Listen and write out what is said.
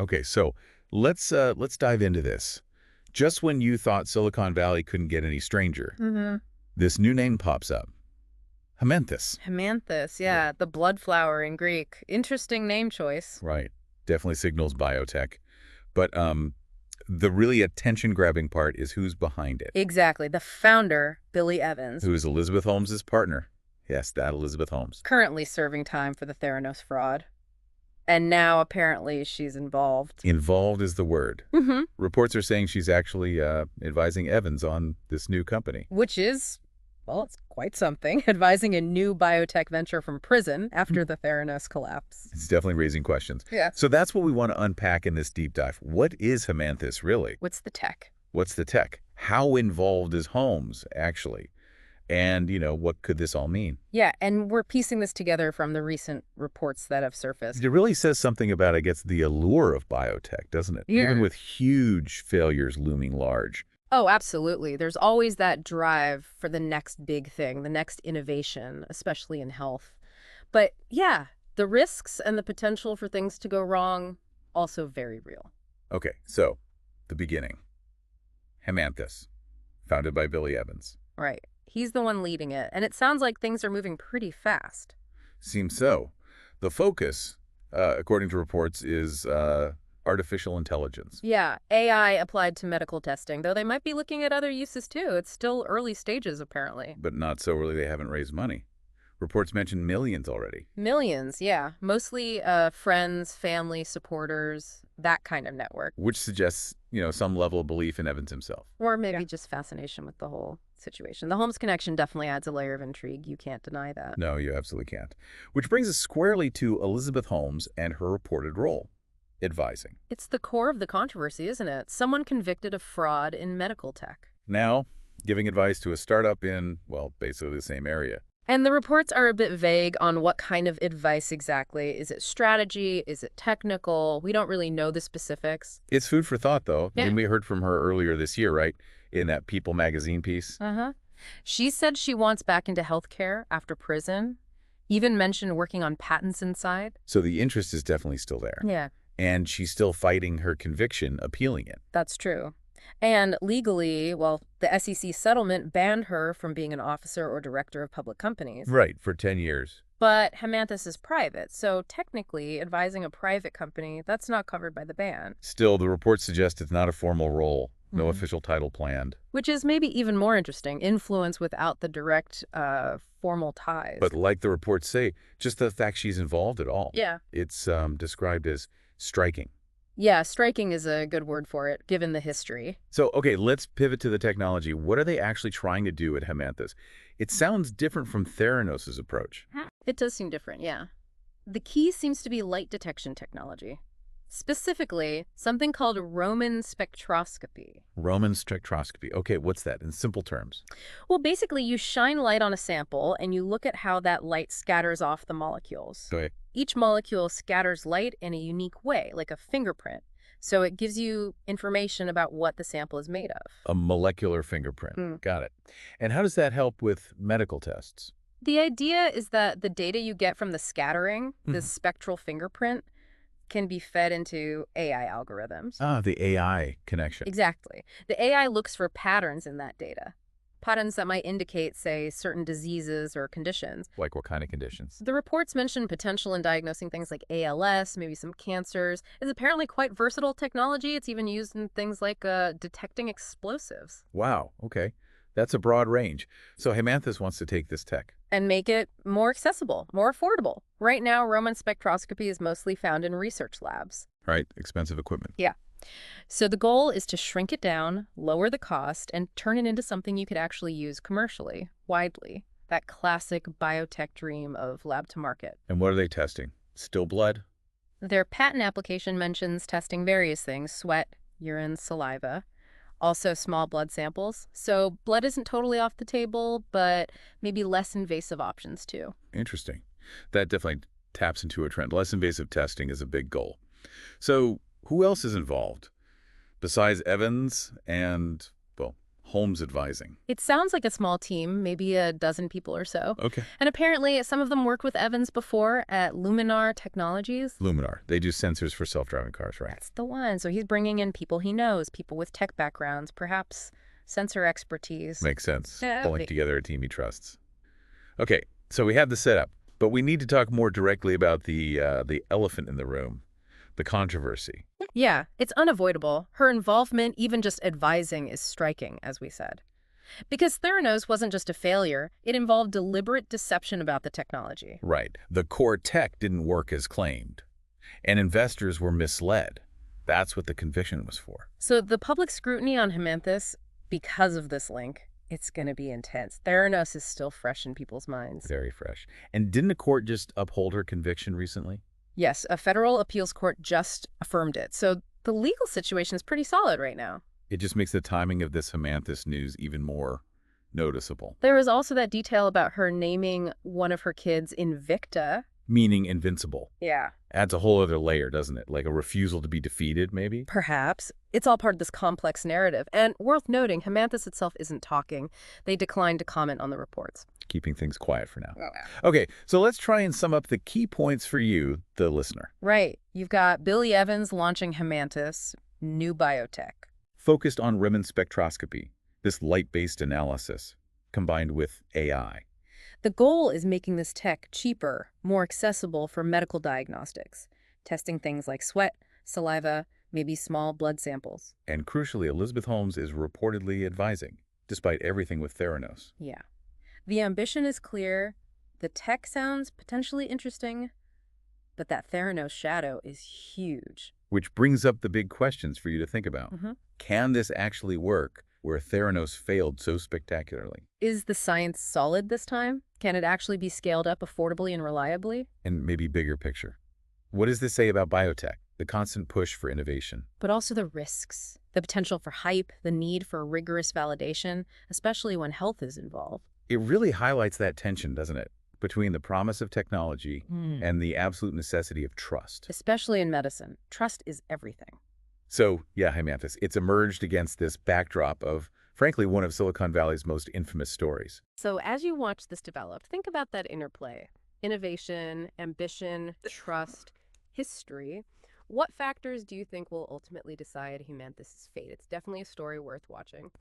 Okay, so let's dive into this. Just when you thought Silicon Valley couldn't get any stranger, this new name pops up. Haemanthus. Haemanthus, Yeah. yeah, the blood flower in Greek. Interesting name choice. Right. Definitely signals biotech. But the really attention-grabbing part is who's behind it. Exactly. The founder, Billy Evans, Who is Elizabeth Holmes' partner. Yes, that Elizabeth Holmes. currently serving time for the Theranos fraud. And now apparently she's involved. Involved is the word. Mm-hmm. Reports are saying she's actually advising Evans on this new company. Which is, well, it's quite something, advising a new biotech venture from prison after the Theranos collapse. It's definitely raising questions. Yeah. So that's what we want to unpack in this deep dive. What is Haemanthus really? What's the tech? What's the tech? How involved is Holmes, actually? And, what could this all mean? Yeah, and we're piecing this together from the recent reports that have surfaced. It really says something about, I guess, the allure of biotech, doesn't it? Yeah. Even with huge failures looming large. Oh, absolutely. There's always that drive for the next big thing, the next innovation, especially in health. But yeah, the risks and the potential for things to go wrong, also very real. Okay, so the beginning. Haemanthus, founded by Billy Evans. Right. He's the one leading it, and it sounds like things are moving pretty fast. Seems so. The focus, according to reports, is artificial intelligence. Yeah, AI applied to medical testing, though they might be looking at other uses too. It's still early stages, apparently. But not so early they haven't raised money. Reports mention millions already. Millions, yeah. Mostly friends, family, supporters, that kind of network. Which suggests, some level of belief in Evans himself. Or maybe just fascination with the whole situation. The Holmes connection definitely adds a layer of intrigue. You can't deny that. No, you absolutely can't. Which brings us squarely to Elizabeth Holmes and her reported role. Advising. It's the core of the controversy, isn't it? Someone convicted of fraud in medical tech. Now, giving advice to a startup in, well, basically the same area. And the reports are a bit vague on what kind of advice exactly. Is it strategy? Is it technical? We don't really know the specifics. It's food for thought, though. Yeah. And we heard from her earlier this year, right? In that People magazine piece. Uh-huh. She said she wants back into healthcare after prison. Even mentioned working on patents inside. So the interest is definitely still there. Yeah. And she's still fighting her conviction, appealing it. That's true. And legally, well, the SEC settlement banned her from being an officer or director of public companies. Right, for 10 years. But Haemanthus is private, so technically advising a private company, that's not covered by the ban. Still, the reports suggest it's not a formal role. No official title planned. Which is maybe even more interesting, influence without the direct formal ties. But like the reports say, just the fact she's involved at all. Yeah. It's described as striking. Yeah, striking is a good word for it, given the history. So, okay, let's pivot to the technology. What are they actually trying to do at Haemanthus? It sounds different from Theranos' approach. It does seem different, yeah. The key seems to be light detection technology. Specifically, something called Raman spectroscopy. Raman spectroscopy. Okay, what's that in simple terms? Well, basically, you shine light on a sample and you look at how that light scatters off the molecules. Okay. Each molecule scatters light in a unique way, like a fingerprint. So it gives you information about what the sample is made of. A molecular fingerprint. Got it. And how does that help with medical tests? The idea is that the data you get from the scattering, the spectral fingerprint, can be fed into AI algorithms. Ah, the AI connection. Exactly. The AI looks for patterns in that data. Patterns that might indicate, say, certain diseases or conditions. Like what kind of conditions? The reports mention potential in diagnosing things like ALS, maybe some cancers. It's apparently quite versatile technology. It's even used in things like detecting explosives. Wow, okay. That's a broad range. So Haemanthus wants to take this tech. And make it more accessible, more affordable. Right now, Raman spectroscopy is mostly found in research labs. Right, expensive equipment. Yeah. So the goal is to shrink it down, lower the cost, and turn it into something you could actually use commercially, widely. That classic biotech dream of lab to market. And what are they testing? Still blood? Their patent application mentions testing various things: sweat, urine, saliva. Also small blood samples. So blood isn't totally off the table, but maybe less invasive options too. Interesting. That definitely taps into a trend. Less invasive testing is a big goal. So who else is involved? Besides Evans and, well, Holmes advising. It sounds like a small team, maybe a dozen people or so. Okay. And apparently some of them worked with Evans before at Luminar Technologies. Luminar. They do sensors for self-driving cars, right? That's the one. So he's bringing in people he knows, people with tech backgrounds, perhaps sensor expertise. Makes sense. Yeah. Pulling together a team he trusts. Okay, so we have the setup, but we need to talk more directly about the elephant in the room, the controversy. Yeah, it's unavoidable. Her involvement, even just advising, is striking, as we said. Because Theranos wasn't just a failure, it involved deliberate deception about the technology. Right. The core tech didn't work as claimed, and investors were misled. That's what the conviction was for. So the public scrutiny on Haemanthus, because of this link, it's going to be intense. Theranos is still fresh in people's minds. Very fresh. And didn't a court just uphold her conviction recently? Yes, a federal appeals court just affirmed it. So the legal situation is pretty solid right now. It just makes the timing of this Haemanthus news even more noticeable. There was also that detail about her naming one of her kids Invicta. Meaning invincible. Yeah. Adds a whole other layer, doesn't it? Like a refusal to be defeated, maybe? Perhaps. It's all part of this complex narrative. And worth noting, Haemanthus itself isn't talking. They declined to comment on the reports. Keeping things quiet for now. Oh, yeah. Okay, so let's try and sum up the key points for you, the listener. Right. You've got Billy Evans launching Haemanthus, new biotech. Focused on Raman spectroscopy, this light-based analysis, combined with AI. The goal is making this tech cheaper, more accessible for medical diagnostics, testing things like sweat, saliva, maybe small blood samples. And crucially, Elizabeth Holmes is reportedly advising, despite everything with Theranos. Yeah. The ambition is clear, the tech sounds potentially interesting, but that Theranos shadow is huge. Which brings up the big questions for you to think about. Can this actually work where Theranos failed so spectacularly? Is the science solid this time? Can it actually be scaled up affordably and reliably? And maybe bigger picture. What does this say about biotech, the constant push for innovation? But also the risks, the potential for hype, the need for rigorous validation, especially when health is involved. It really highlights that tension, doesn't it, between the promise of technology and the absolute necessity of trust. Especially in medicine, trust is everything. So, yeah, Haemanthus, it's emerged against this backdrop of, frankly, one of Silicon Valley's most infamous stories. So as you watch this develop, think about that interplay. Innovation, ambition, trust, history. What factors do you think will ultimately decide Haemanthus' fate? It's definitely a story worth watching.